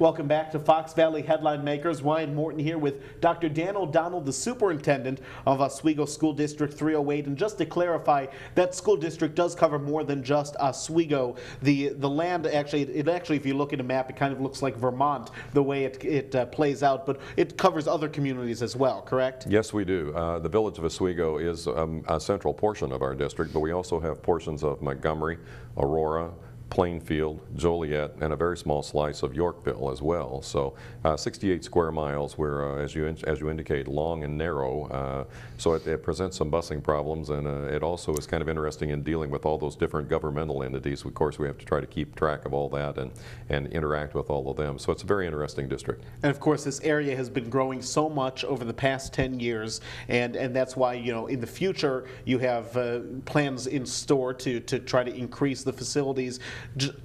Welcome back to Fox Valley Headline Makers. Ryan Morton here with Dr. Dan O'Donnell, the superintendent of Oswego School District 308. And just to clarify, that school district does cover more than just Oswego. The land actually, if you look at a map, it kind of looks like Vermont the way it plays out, but it covers other communities as well, correct? Yes, we do. The village of Oswego is a central portion of our district, but we also have portions of Montgomery, Aurora, Plainfield, Joliet, and a very small slice of Yorkville as well. So 68 square miles. We're, as you indicate, long and narrow. So it presents some busing problems, and it also is kind of interesting in dealing with all those different governmental entities. Of course, we have to try to keep track of all that and interact with all of them. So it's a very interesting district. And of course, this area has been growing so much over the past 10 years, and that's why, you know, in the future you have plans in store to try to increase the facilities.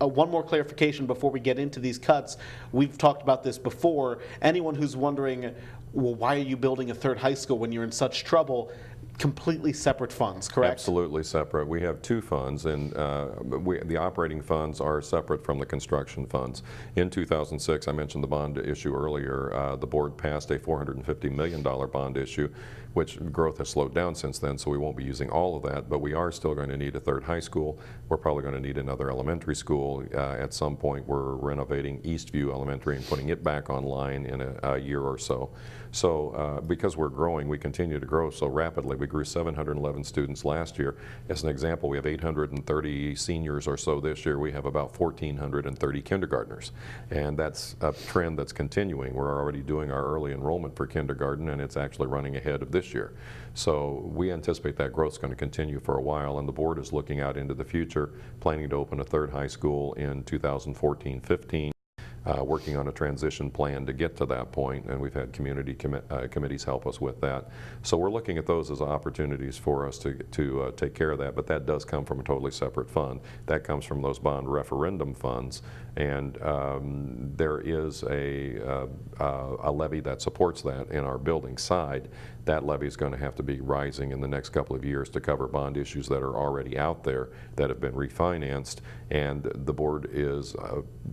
One more clarification before we get into these cuts. We've talked about this before. Anyone who's wondering, well, why are you building a third high school when you're in such trouble? Completely separate funds, correct? Absolutely separate. We have two funds, and the operating funds are separate from the construction funds. In 2006, I mentioned the bond issue earlier, the board passed a $450 million bond issue, which growth has slowed down since then, so we won't be using all of that, but we are still going to need a third high school. We're probably going to need another elementary school. At some point, we're renovating Eastview Elementary and putting it back online in a year or so. So because we're growing, we continue to grow so rapidly. We grew 711 students last year. As an example, we have 830 seniors or so this year. We have about 1,430 kindergartners. And that's a trend that's continuing. We're already doing our early enrollment for kindergarten, and it's actually running ahead of this year. So we anticipate that growth is going to continue for a while, and the board is looking out into the future, planning to open a third high school in 2014-15. Working on a transition plan to get to that point, and we've had community committees help us with that. So we're looking at those as opportunities for us to take care of that, but that does come from a totally separate fund. That comes from those bond referendum funds, and there is a levy that supports that in our building side. That levy is going to have to be rising in the next couple of years to cover bond issues that are already out there that have been refinanced, and the board is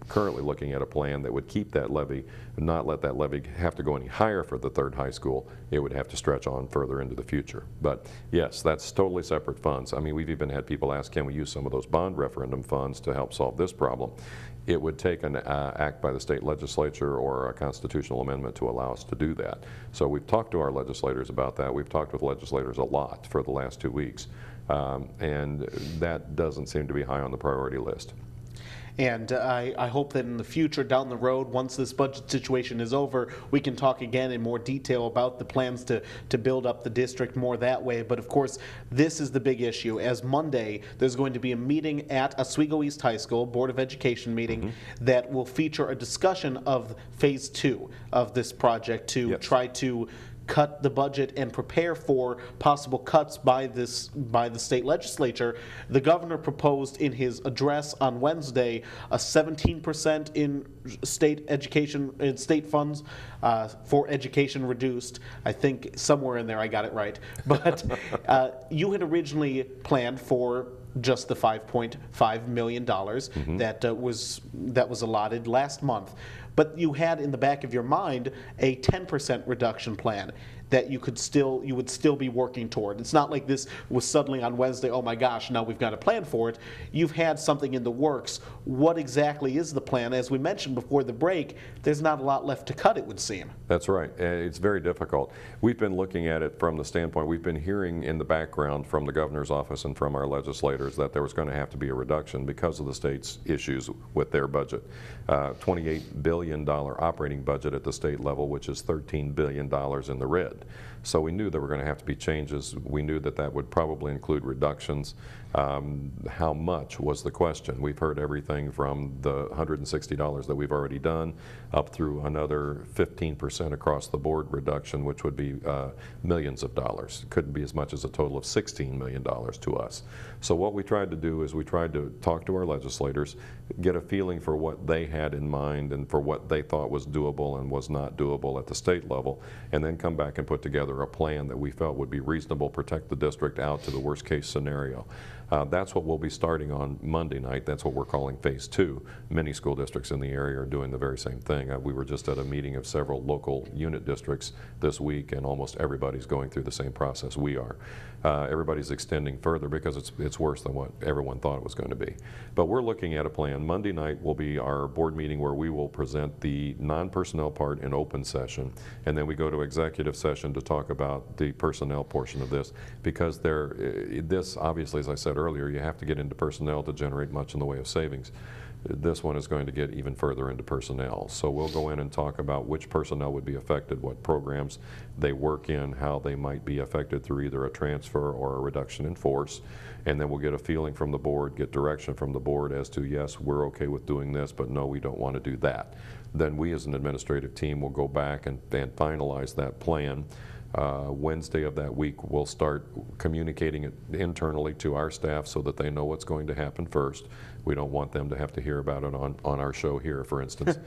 currently looking at a plan that would keep that levy, not let that levy have to go any higher for the third high school. It would have to stretch on further into the future. But yes, that's totally separate funds. I mean, we've even had people ask, can we use some of those bond referendum funds to help solve this problem? It would take an act by the state legislature or a constitutional amendment to allow us to do that. So we've talked to our legislators about that. We've talked with legislators a lot for the last 2 weeks, and that doesn't seem to be high on the priority list. And I hope that in the future, down the road, once this budget situation is over, we can talk again in more detail about the plans to build up the district more that way. But of course, this is the big issue. As Monday, there's going to be a meeting at Oswego East High School, Board of Education meeting, that will feature a discussion of phase 2 of this project to try to cut the budget and prepare for possible cuts by the state legislature. The governor proposed in his address on Wednesday a 17% in state education and state funds for education reduced. I think somewhere in there I got it right. But you had originally planned for just the $5.5 million that was allotted last month. But you had in the back of your mind a 10% reduction plan that you would still be working toward. It's not like this was suddenly on Wednesday, oh my gosh, now we've got a plan for it. You've had something in the works. What exactly is the plan? As we mentioned before the break, there's not a lot left to cut, it would seem. That's right. It's very difficult. We've been looking at it from the standpoint, we've been hearing in the background from the governor's office and from our legislators that there was going to have to be a reduction because of the state's issues with their budget. $28 billion operating budget at the state level, which is $13 billion in the red. So we knew there were going to have to be changes. We knew that that would probably include reductions. How much was the question? We've heard everything from the $160 that we've already done up through another 15% across the board reduction, which would be millions of dollars. It could be as much as a total of $16 million to us. So what we tried to do is we tried to talk to our legislators, get a feeling for what they had in mind and for what they thought was doable and was not doable at the state level, and then come back and put together a plan that we felt would be reasonable, protect the district out to the worst case scenario. That's what we'll be starting on Monday night. That's what we're calling Phase 2. Many school districts in the area are doing the very same thing. We were just at a meeting of several local unit districts this week, and almost everybody's going through the same process we are. Everybody's extending further because it's worse than what everyone thought it was going to be. But we're looking at a plan. Monday night will be our board meeting where we will present the non-personnel part in open session, and then we go to executive session to talk about the personnel portion of this, because this obviously, as I said earlier, you have to get into personnel to generate much in the way of savings. This one is going to get even further into personnel. So we'll go in and talk about which personnel would be affected, what programs they work in, how they might be affected through either a transfer or a reduction in force. And then we'll get a feeling from the board, get direction from the board as to, yes, we're okay with doing this, but no, we don't want to do that. Then we as an administrative team will go back and finalize that plan. Wednesday of that week, we'll start communicating it internally to our staff so that they know what's going to happen first. We don't want them to have to hear about it on our show here, for instance.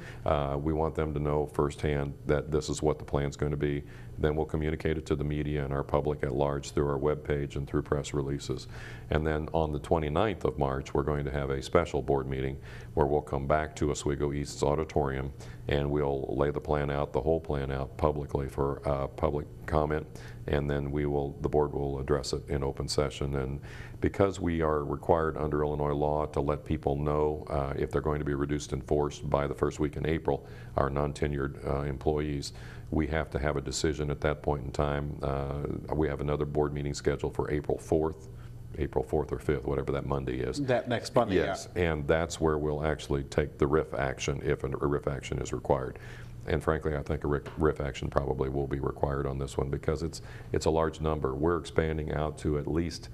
We want them to know firsthand that this is what the plan's going to be. Then we'll communicate it to the media and our public at large through our webpage and through press releases. And then on the 29th of March, we're going to have a special board meeting where we'll come back to Oswego East's auditorium and we'll lay the plan out, the whole plan out publicly for public comment, and then the board will address it in open session. And because we are required under Illinois law to let people know if they're going to be reduced in force by the first week in April, our non-tenured employees, we have to have a decision at that point in time. We have another board meeting scheduled for April 4th or 5th, whatever that Monday is. That next Monday, yes, yeah. And that's where we'll actually take the RIF action if a RIF action is required. And frankly, I think a RIF action probably will be required on this one because it's a large number. We're expanding out to at least,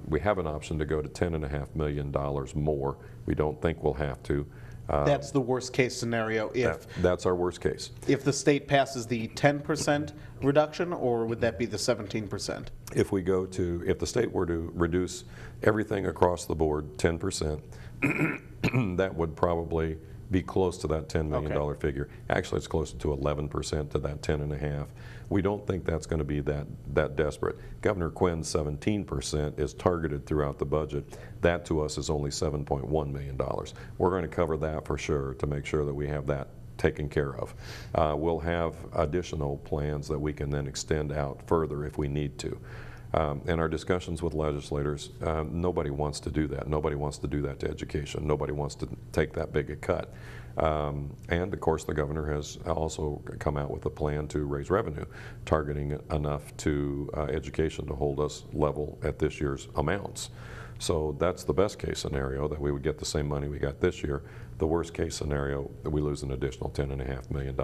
we have an option to go to $10.5 million more. We don't think we'll have to. That's the worst case scenario that's our worst case. if the state passes the 10% reduction, or would that be the 17%? If the state were to reduce everything across the board 10%, that would probably be close to that $10 million figure. Actually, it's closer to 11% to that 10.5. We don't think that's going to be that desperate. Governor Quinn's 17% is targeted throughout the budget. That to us is only $7.1 million. We're going to cover that for sure to make sure that we have that taken care of. We'll have additional plans that we can then extend out further if we need to. In our discussions with legislators, nobody wants to do that. Nobody wants to do that to education. Nobody wants to take that big a cut. And of course, the governor has also come out with a plan to raise revenue, targeting enough to education to hold us level at this year's amounts. So that's the best case scenario, that we would get the same money we got this year. The worst case scenario, that we lose an additional $10.5 million.